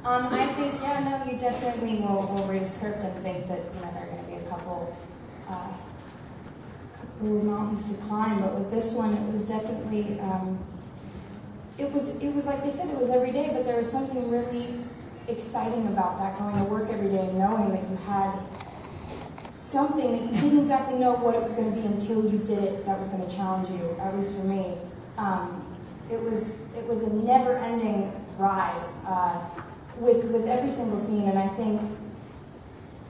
I think, yeah, no, you definitely will read a script and think that, you know, there are going to be a couple mountains to climb, but with this one, it was definitely, it was like they said, it was every day, but there was something really exciting about that, going to work every day and knowing that you had something that you didn't exactly know what it was going to be until you did it that was going to challenge you, at least for me. It was a never-ending ride with every single scene, and I think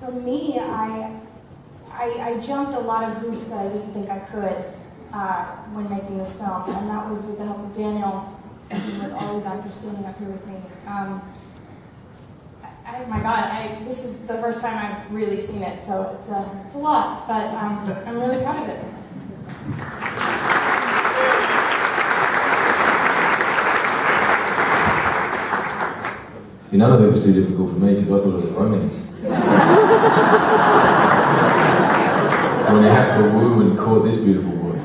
for me, I jumped a lot of hoops that I didn't think I could when making this film, and that was with the help of Daniel and with all these actors standing up here with me. My God, this is the first time I've really seen it, so it's a lot, but I'm really proud of it. See, none of it was too difficult for me because I thought it was a romance. When you have to woo and court this beautiful woman,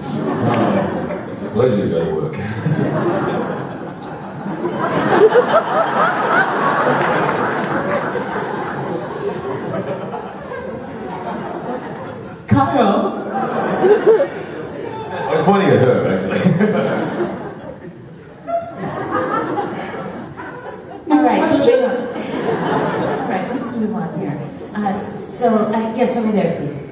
it's a pleasure to go to work. Kyle? I was pointing at her, actually. All right, moving on. All right, let's move on here. Yes, over there, please.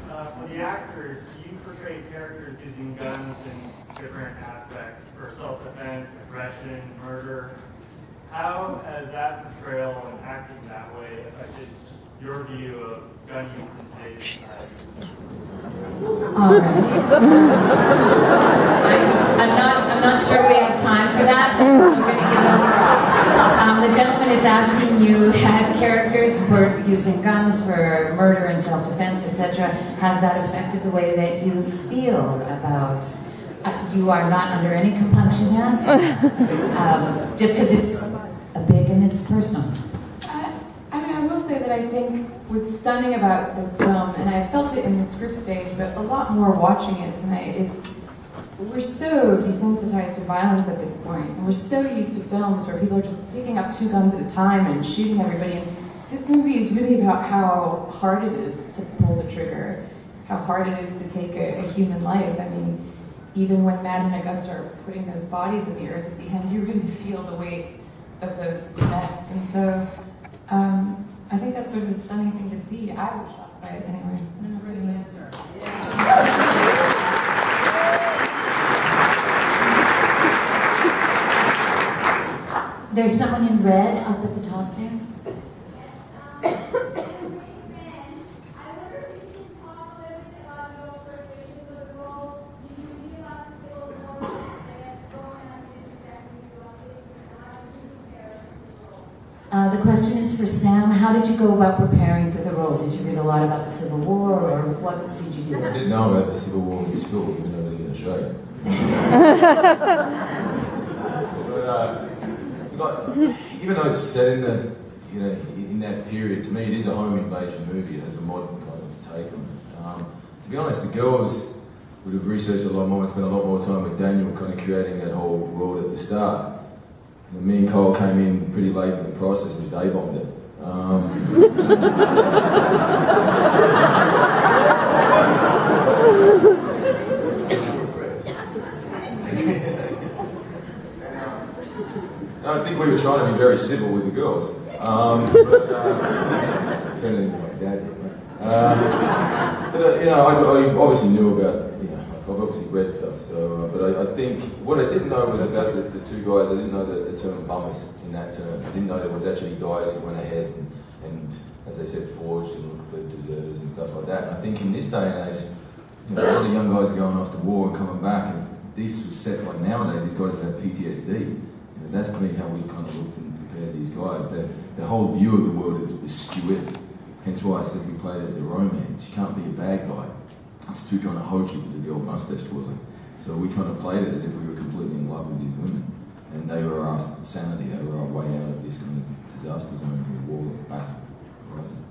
For the actors, you portray characters using guns in different aspects for self-defense, aggression, murder. How has that portrayal and acting that way affected your view of gun use in today's society? All right. I'm not sure we have time for that. We're going to give it a try. The gentleman is asking you, had characters were using guns for murder and self-defense, etc. Has that affected the way that you feel about? You are not under any compunction to answer. Just because it's a big and it's personal. I mean, I will say that I think what's stunning about this film, and I felt it in the script stage, but a lot more watching it tonight, is we're so desensitized to violence at this point, and we're so used to films where people are just picking up 2 guns at a time and shooting everybody. And this movie is really about how hard it is to pull the trigger, how hard it is to take a human life. I mean, even when Matt and Augusta are putting those bodies in the earth at the end, you really feel the weight of those deaths. And so, I think that's sort of a stunning thing to see. I was shocked by it anyway. I don't know really the answer. There's someone in red up at the top there. The question is for Sam. How did you go about preparing for the role? Did you read a lot about the Civil War, or what did you do? I didn't know about the Civil War in school, even though they were going to show you. But, even though it's set in the, in that period, to me it is a home invasion movie. It has a modern kind of take on it. To be honest, the girls would have researched a lot more and spent a lot more time with Daniel kind of creating that whole world at the start. And me and Cole came in pretty late in the process and just A-bombed it. I think we were trying to be very civil with the girls. Turned into my dad. But I obviously knew about, I've obviously read stuff, so, but I think, what I didn't know was about the 2 guys. I didn't know the term bummers in that term. I didn't know there was actually guys who went ahead and as they said, forged and looked for deserters and stuff like that. And I think in this day and age, a lot of young guys are going off to war and coming back, and if this was set like nowadays, these guys would have PTSD. That's to me how we kind of looked and prepared these guys. Their whole view of the world is skewed. Hence why I said we played it as a romance. You can't be a bad guy. It's too kind of hokey for the girl mustache twirling. So we kind of played it as if we were completely in love with these women. And they were our sanity, they were our way out of this kind of disaster zone of war, battle, horizon.